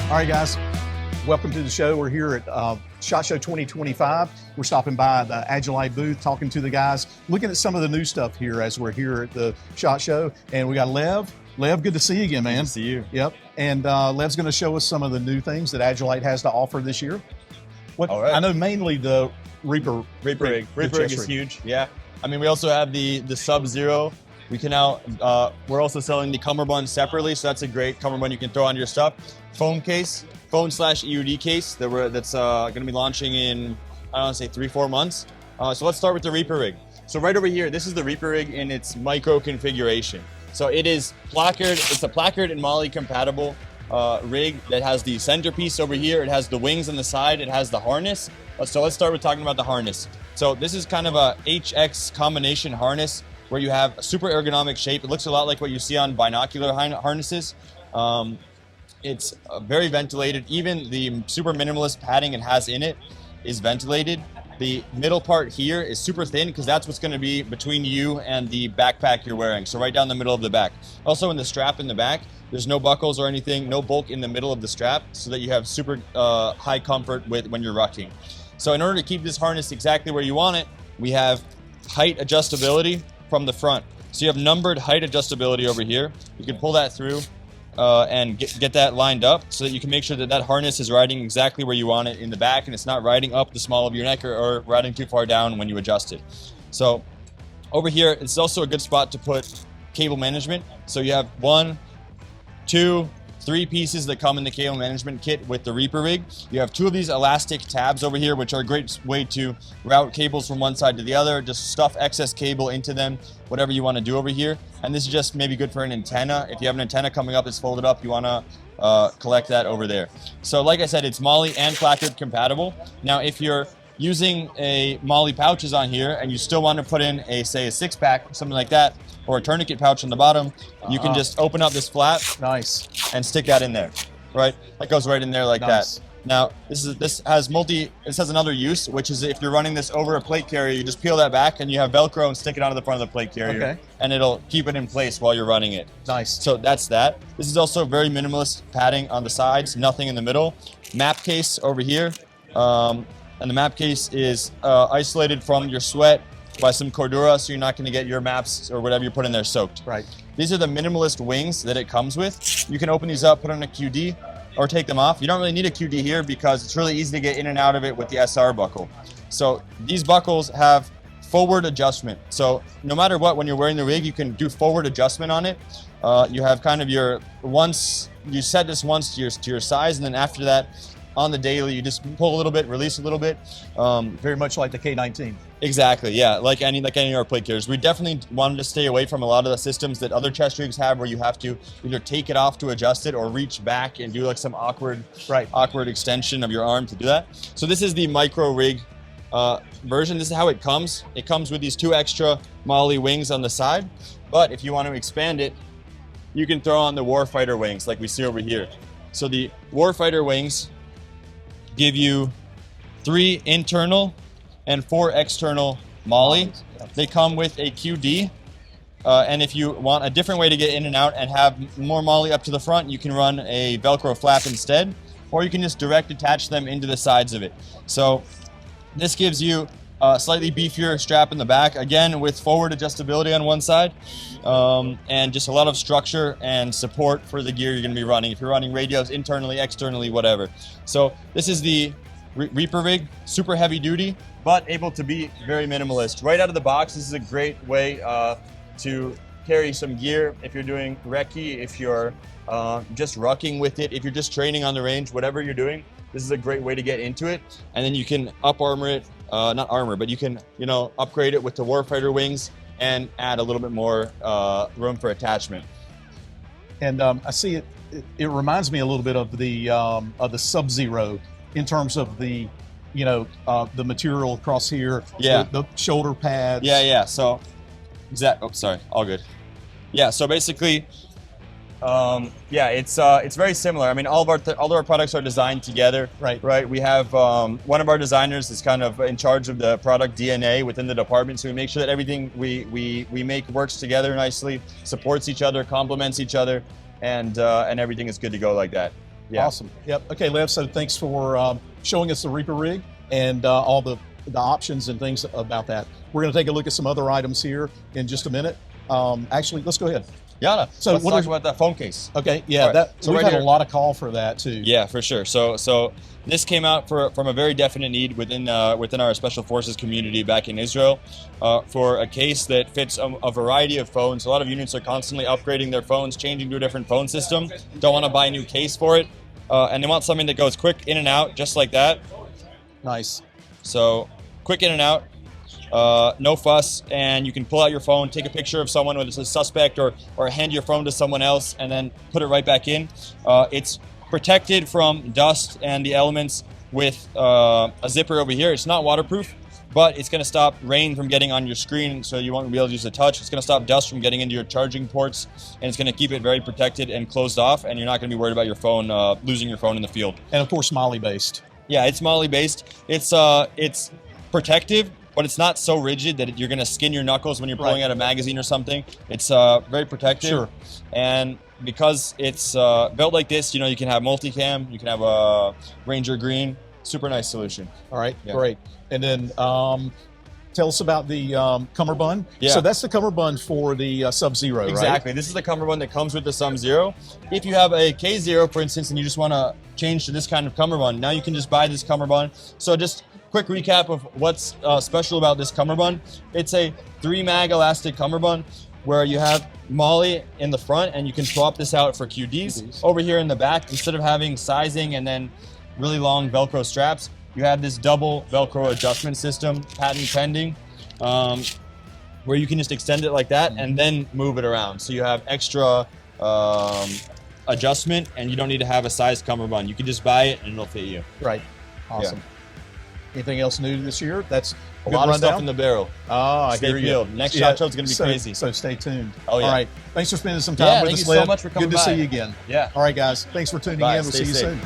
All right, guys, welcome to the show. We're here at SHOT Show 2025. We're stopping by the Agilite booth, talking to the guys, looking at some of the new stuff here as we're here at the SHOT Show. And we got Lev. Lev, good to see you again, man. Good to see you. Yep. And Lev's going to show us some of the new things that Agilite has to offer this year. All right. I know mainly the Reaper rig. Reaper rig is huge. Yeah. I mean, we also have the Sub-Zero. We can now, we're also selling the Cummerbund separately, so that's a great Cummerbund you can throw onto your stuff. Phone case, phone/EUD case that's going to be launching in, I don't know, say 3-4 months. So let's start with the Reaper rig. So right over here, this is the Reaper rig in its micro configuration. So it is placard, it's a placard and MOLLE compatible rig that has the centerpiece over here. It has the wings on the side. It has the harness. So let's start with talking about the harness. So this is kind of a HX combination harness where you have a super ergonomic shape. It looks a lot like what you see on binocular harnesses. It's very ventilated. Even the super minimalist padding it has in it is ventilated. The middle part here is super thin because that's what's going to be between you and the backpack you're wearing. So right down the middle of the back. Also in the strap in the back, there's no buckles or anything, no bulk in the middle of the strap so that you have super high comfort when you're rucking. So in order to keep this harness exactly where you want it, we have height adjustability from the front. So you have numbered height adjustability over here. You can pull that through and get that lined up so that you can make sure that that harness is riding exactly where you want it in the back and it's not riding up the small of your neck or riding too far down when you adjust it. So over here, it's also a good spot to put cable management. So you have 1, 2, 3 pieces that come in the cable management kit with the Reaper rig. You have 2 of these elastic tabs over here, which are a great way to route cables from one side to the other, just stuff excess cable into them, whatever you want to do over here. And this is just maybe good for an antenna. If you have an antenna coming up that's folded up, you want to collect that over there. So like I said, it's MOLLE and placard compatible. Now, if you're using a MOLLE pouches on here and you still want to put in say a 6-pack, something like that, or a tourniquet pouch on the bottom, you can just open up this flap, and stick that in there, right? That goes right in there like that. Now, this has another use, which is if you're running this over a plate carrier, you just peel that back and you have Velcro and stick it onto the front of the plate carrier, and it'll keep it in place while you're running it. Nice. So that's that. This is also very minimalist padding on the sides, nothing in the middle. Map case over here, and the map case is isolated from your sweat by some Cordura, so you're not going to get your maps or whatever you put in there soaked. Right. These are the minimalist wings that it comes with. You can open these up, put on a QD, or take them off. You don't really need a QD here because it's really easy to get in and out of it with the SR buckle. So these buckles have forward adjustment. So no matter what, when you're wearing the rig, you can do forward adjustment on it. You have kind of you set this once to your size, and then after that, on the daily, you just pull a little bit, release a little bit. Very much like the K19. Exactly, yeah, like any of our plate carriers. We definitely wanted to stay away from a lot of the systems that other chest rigs have, where you have to either take it off to adjust it or reach back and do like some awkward extension of your arm to do that. So this is the micro rig version. This is how it comes. It comes with these 2 extra MOLLE wings on the side, but if you want to expand it, you can throw on the Warfighter wings like we see over here. So the Warfighter wings give you 3 internal and 4 external MOLLE. They come with a QD, and if you want a different way to get in and out and have more MOLLE up to the front, you can run a Velcro flap instead, or you can just direct attach them into the sides of it. So this gives you a slightly beefier strap in the back, again with forward adjustability on one side, and just a lot of structure and support for the gear you're going to be running. If you're running radios internally, externally, whatever. So this is the Reaper rig, super heavy duty, but able to be very minimalist. Right out of the box, this is a great way to carry some gear if you're doing recce, if you're just rucking with it, if you're just training on the range, whatever you're doing, this is a great way to get into it. And then you can up-armor it, not armor, but you can, upgrade it with the Warfighter wings and add a little bit more room for attachment. And I see it reminds me a little bit of the Sub-Zero in terms of the material across here, the shoulder pads. So all good. So basically, it's very similar. I mean, all of our products are designed together. Right. We have one of our designers is kind of in charge of the product DNA within the department, so we make sure that everything we make works together nicely, supports each other, complements each other, and everything is good to go like that. Yeah. Awesome. Yep. Okay, Lev. So thanks for showing us the Reaper rig and all the options and things about that. We're going to take a look at some other items here in just a minute. Actually, let's go ahead. Yeah. So let's talk about that phone case. Okay. Yeah. Right. That So we've right had here, a lot of call for that too. Yeah, for sure. So this came out from a very definite need within our Special Forces community back in Israel for a case that fits a variety of phones. A lot of units are constantly upgrading their phones, changing to a different phone system. Don't want to buy a new case for it, and they want something that goes quick in and out, just like that. Nice. So quick in and out. No fuss, and you can pull out your phone, take a picture of someone, whether it's a suspect, or hand your phone to someone else and then put it right back in. It's protected from dust and the elements with a zipper over here. It's not waterproof, but it's going to stop rain from getting on your screen, so you won't be able to use the touch. It's going to stop dust from getting into your charging ports, and it's going to keep it very protected and closed off, and you're not going to be worried about your phone losing your phone in the field. And of course, MOLLE based. Yeah, it's MOLLE based. It's protective, but it's not so rigid that you're going to skin your knuckles when you're pulling out a magazine or something. It's very protective. Sure. And because it's built like this, you can have multicam, you can have a Ranger Green. Super nice solution. All right, great. And then tell us about the Cummerbund. Yeah. So that's the Cummerbund for the Sub-Zero, right? Exactly. This is the Cummerbund that comes with the Sub-Zero. If you have a K0, for instance, and you just want to change to this kind of Cummerbund, now you can just buy this Cummerbund. So just quick recap of what's special about this Cummerbund. It's a 3-mag elastic Cummerbund where you have MOLLE in the front, and you can swap this out for QDs. Over here in the back, instead of having sizing and then really long Velcro straps, you have this double Velcro adjustment system, patent pending, where you can just extend it like that and then move it around. So you have extra adjustment, and you don't need to have a size Cummerbund. You can just buy it and it'll fit you. Right. Awesome. Yeah. Anything else new this year? That's a lot of stuff in the barrel. Oh, I hear you. Next SHOT Show is going to be crazy. So stay tuned. Oh, yeah. All right. Thanks for spending some time with us, Lev. So much for coming Good to by. see you again. Yeah. All right, guys. Thanks for tuning in. We'll see you soon.